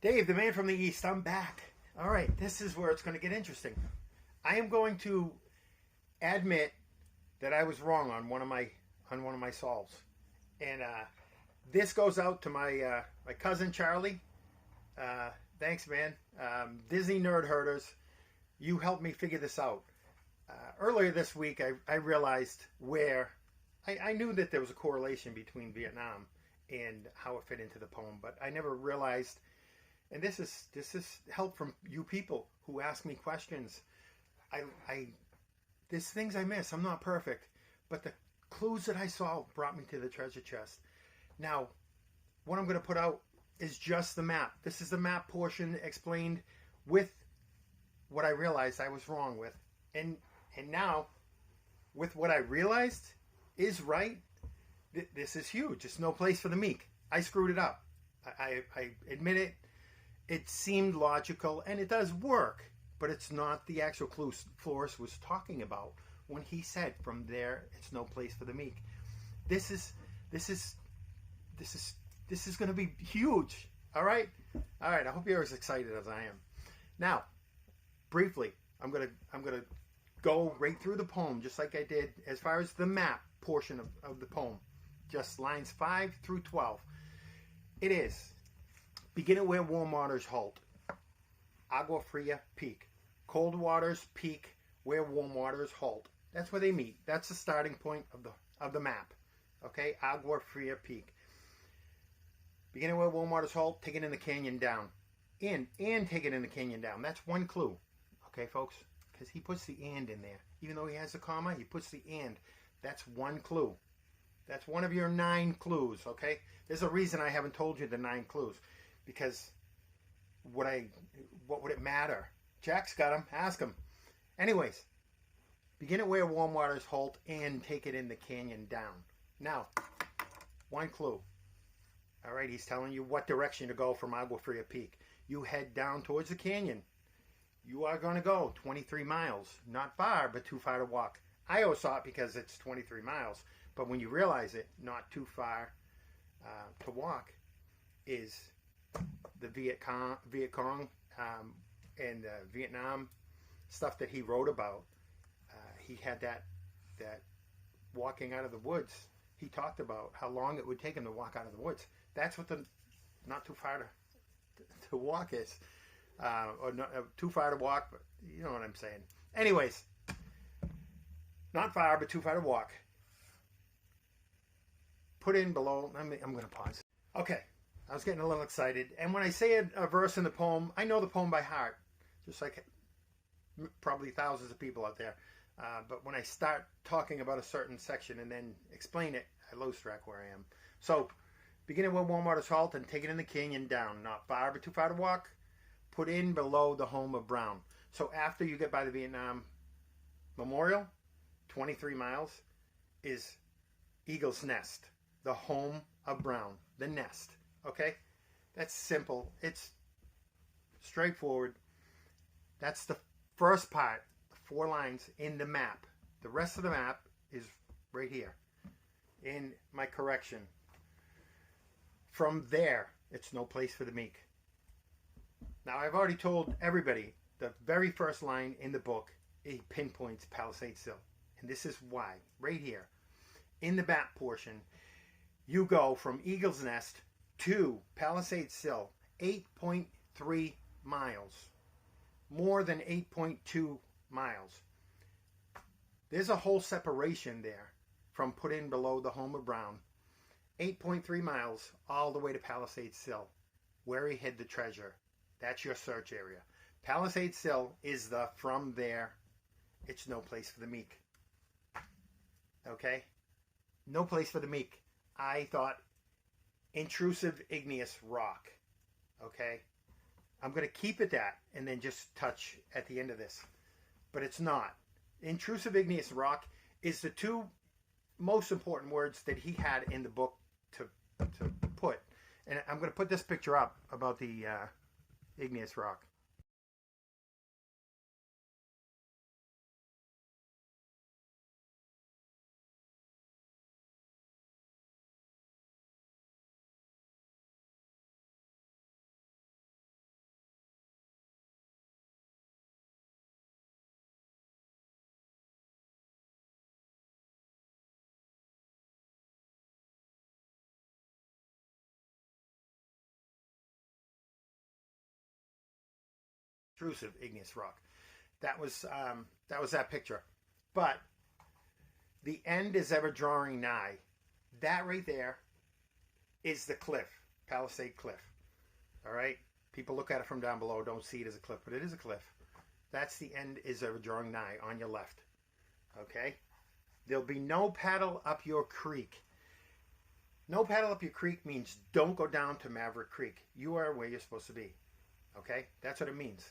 Dave, the man from the East, I'm back. All right, this is where it's going to get interesting. I am going to admit that I was wrong on one of my solves, and this goes out to my cousin Charlie. Thanks, man. Disney Nerd Herders, you helped me figure this out. Earlier this week, I realized where I knew that there was a correlation between Vietnam and how it fit into the poem, but I never realized. And this is help from you people who ask me questions. There's things I miss. I'm not perfect, but the clues that I saw brought me to the treasure chest. Now, what I'm going to put out is just the map. This is the map portion explained with what I realized I was wrong with, and now with what I realized is right. This is huge. It's no place for the meek. I screwed it up. I admit it. It seemed logical, and it does work, but it's not the actual clue Flores was talking about when he said, "From there, it's no place for the meek." This is going to be huge. All right. I hope you're as excited as I am. Now, briefly, I'm gonna go right through the poem, just like I did as far as the map portion of the poem, just lines 5 through 12. It is. Beginning where warm waters halt. Agua Fria Peak. Cold waters peak where warm waters halt. That's where they meet. That's the starting point of the map. Okay? Agua Fria Peak. Beginning where warm waters halt, take it in the canyon down. And take it in the canyon down. That's one clue. Okay, folks? Because he puts the and in there. Even though he has a comma, he puts the and. That's one clue. That's one of your 9 clues, okay? There's a reason I haven't told you the 9 clues. Because what would it matter? Jack's got him. Ask him. Anyways, begin at where warm waters halt and take it in the canyon down. Now, one clue. All right, he's telling you what direction to go from Agua Fria Peak. You head down towards the canyon. You are going to go 23 miles. Not far, but too far to walk. I always thought because it's 23 miles. But when you realize it, not too far to walk is the Viet Cong and Vietnam stuff that he wrote about. He had that walking out of the woods. He talked about how long it would take him to walk out of the woods. That's what the not too far to walk is. Or not, too far to walk, but you know what I'm saying. Anyways, not far, but too far to walk. Put in below. I'm going to pause. Okay. I was getting a little excited. And when I say a verse in the poem, I know the poem by heart. Just like probably thousands of people out there. But when I start talking about a certain section and then explain it, I lose track where I am. So, beginning with warm waters halt and take it in the canyon down. Not far, but too far to walk. Put in below the home of Brown. So after you get by the Vietnam Memorial, 23 miles, is Eagle's Nest. The home of Brown. The nest. Okay? That's simple. It's straightforward. That's the first part, the 4 lines in the map. The rest of the map is right here in my correction. From there, it's no place for the meek. Now, I've already told everybody the very first line in the book, it pinpoints Palisade Sill. And this is why. Right here. In the map portion, you go from Eagle's Nest to Palisade Sill, 8.3 miles. More than 8.2 miles. There's a whole separation there from put in below the home of Brown. 8.3 miles all the way to Palisade Sill, where he hid the treasure. That's your search area. Palisade Sill is the from there, it's no place for the meek. Okay? No place for the meek. I thought intrusive igneous rock. Okay? I'm going to keep it that and then just touch at the end of this. But it's not. Intrusive igneous rock is the 2 most important words that he had in the book to put. And I'm going to put this picture up about the igneous rock. intrusive igneous rock. That was that picture. But the end is ever drawing nigh. That right there is the cliff, Palisade Cliff. All right? People look at it from down below, don't see it as a cliff, but it is a cliff. That's the end is ever drawing nigh on your left. Okay? There'll be no paddle up your creek. No paddle up your creek means don't go down to Maverick Creek. You are where you're supposed to be. Okay? That's what it means.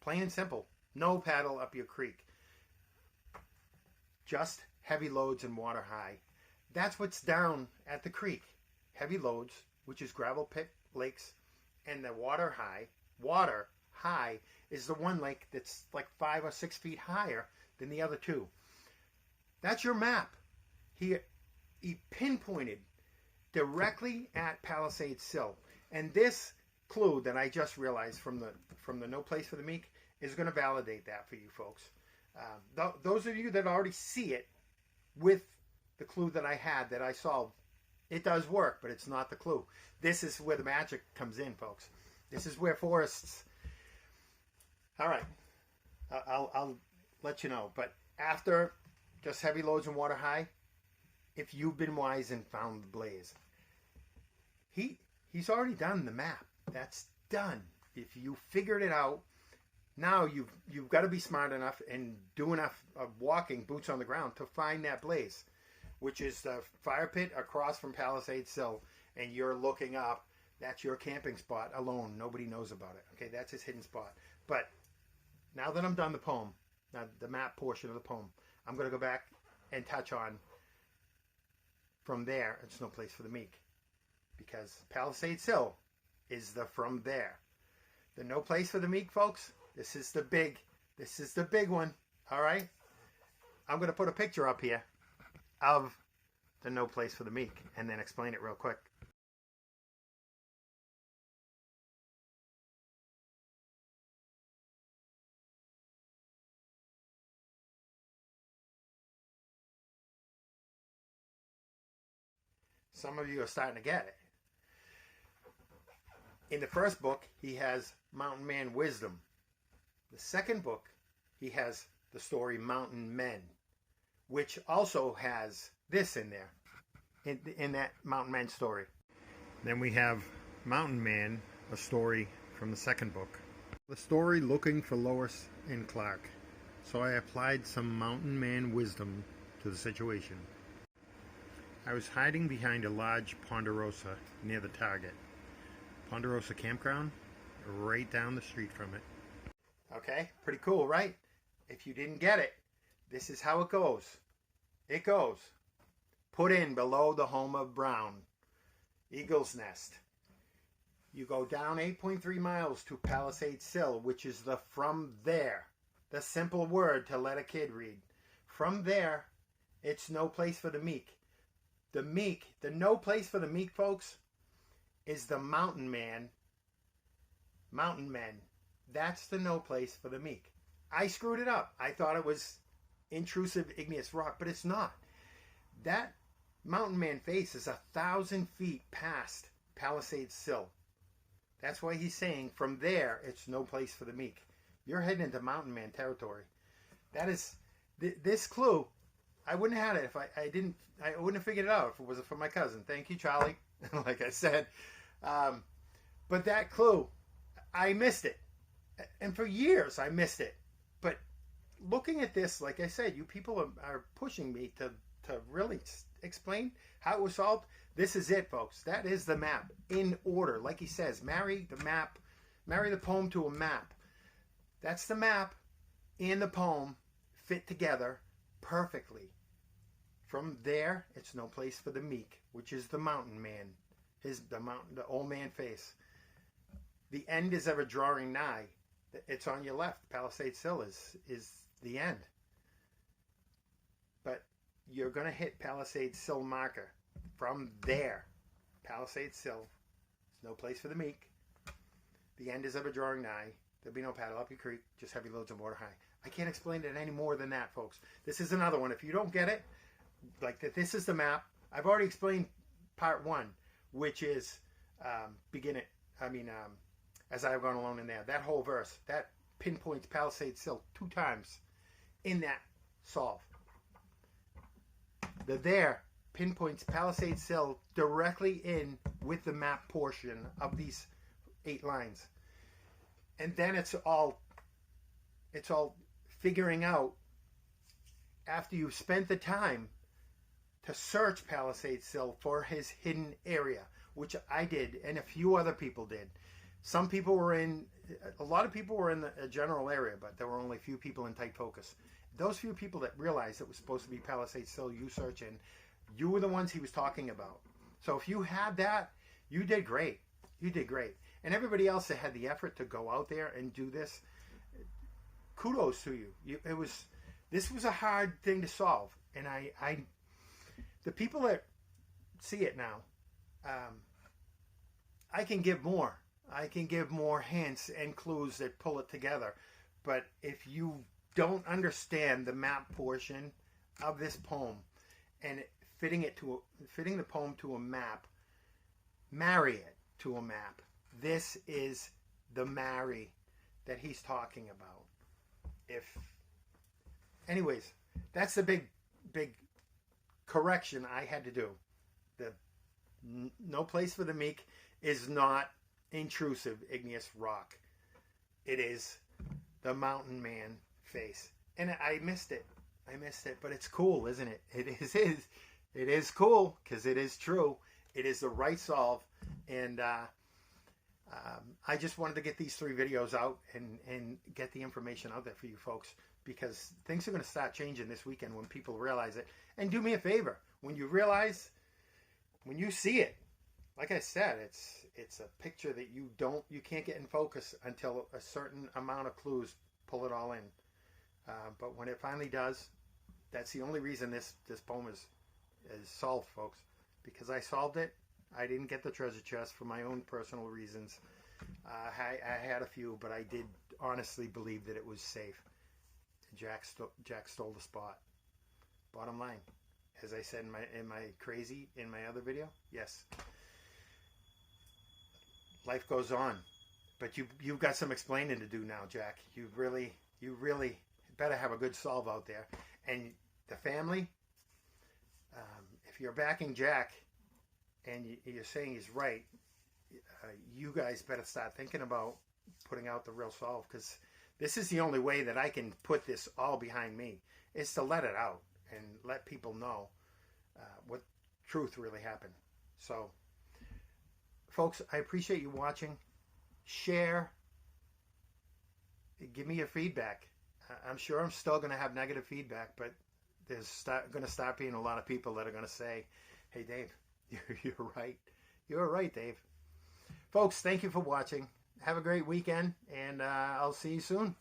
Plain and simple. No paddle up your creek. Just heavy loads and water high. That's what's down at the creek. Heavy loads, which is gravel pit lakes, and the water high is the one lake that's like 5 or 6 feet higher than the other two. That's your map. He pinpointed directly at Palisade Sill. And this clue that I just realized from the No Place for the Meek is going to validate that for you folks. Those of you that already see it with the clue that I had that I solved, it does work, but it's not the clue. This is where the magic comes in, folks. This is where forests... All right. I'll let you know. But after just heavy loads and water high, if you've been wise and found the blaze, he's already done the map. That's done. If you figured it out, now you've got to be smart enough and do enough of walking, boots on the ground, to find that blaze, which is the fire pit across from Palisade Sill, and you're looking up. That's your camping spot alone. Nobody knows about it. Okay, that's his hidden spot. But now that I'm done the poem, now the map portion of the poem, I'm going to go back and touch on from there. It's no place for the meek, because Palisade Sill is the from there. The no place for the meek, folks. This is the big one. All right. I'm going to put a picture up here of the no place for the meek and then explain it real quick. Some of you are starting to get it. In the first book, he has Mountain Man Wisdom. The second book, he has the story Mountain Men, which also has this in there, in that Mountain Man story. Then we have Mountain Man, a story from the second book. The story Looking for Lois and Clark. So I applied some Mountain Man wisdom to the situation. I was hiding behind a large ponderosa near the target. Ponderosa Campground, right down the street from it. Okay, pretty cool, right? If you didn't get it, this is how it goes. It goes. Put in below the home of Brown. Eagle's Nest. You go down 8.3 miles to Palisade Sill, which is the from there. The simple word to let a kid read. From there, it's no place for the meek. The meek, the no place for the meek, folks, is the mountain man. Mountain men. That's the no place for the meek. I screwed it up. I thought it was intrusive igneous rock, but it's not. That mountain man face is 1,000 feet past Palisade Sill. That's why he's saying from there, it's no place for the meek. You're heading into mountain man territory. That is, this clue, I wouldn't have had it if I wouldn't have figured it out if it wasn't for my cousin. Thank you, Charlie. Like I said. But that clue, I missed it. And for years, I missed it. But looking at this, like I said, you people are pushing me to really explain how it was solved. This is it, folks. That is the map in order. Like he says, marry the map, marry the poem to a map. That's the map and the poem fit together perfectly. From there, it's no place for the meek, which is the mountain man, the old man face. The end is ever drawing nigh. It's on your left. Palisade Sill is the end. But you're going to hit Palisade Sill marker. From there, Palisade Sill, it's no place for the meek. The end is ever drawing nigh. There'll be no paddle up your creek, just heavy loads of water high. I can't explain it any more than that, folks. This is another one. If you don't get it, like that, this is the map. I've already explained part one, which is as I have gone along in there. That whole verse, pinpoints Palisade Sill 2 times in that solve. The there pinpoints Palisade Sill directly in with the map portion of these 8 lines. And then it's all figuring out, after you've spent the time to search Palisade Sill for his hidden area, which I did and a few other people did. A lot of people were in the general area, but there were only a few people in tight focus. Those few people that realized it was supposed to be Palisade Sill, you search in, you were the ones he was talking about. So if you had that, you did great. You did great. And everybody else that had the effort to go out there and do this, kudos to you. This was a hard thing to solve. And the people that see it now, I can give more. I can give more hints and clues that pull it together. But if you don't understand the map portion of this poem and fitting the poem to a map, marry it to a map. This is the marry that he's talking about. Anyways, that's the big correction I had to do. The no place for the meek is not intrusive igneous rock. It is the mountain man face. And I missed it, but it's cool, isn't it? It is cool because it is true. It is the right solve. And I just wanted to get these 3 videos out and get the information out there for you folks, because things are going to start changing this weekend when people realize it. And do me a favor, when you see it, like I said, it's a picture that you can't get in focus until a certain amount of clues pull it all in. But when it finally does, that's the only reason this poem is solved, folks, because I solved it. I didn't get the treasure chest for my own personal reasons. I had a few, but I did honestly believe that it was safe. Jack stole the spot. Bottom line, as I said in my other video, yes, life goes on, but you've got some explaining to do now, Jack. You really better have a good solve out there. And the family, if you're backing Jack and you're saying he's right, you guys better start thinking about putting out the real solve, because this is the only way that I can put this all behind me, is to let it out and let people know what truth really happened. So, folks, I appreciate you watching. Share. Give me your feedback. I'm sure I'm still going to have negative feedback, but there's going to start being a lot of people that are going to say, hey, Dave, you're right. You're right, Dave. Folks, thank you for watching. Have a great weekend, and I'll see you soon.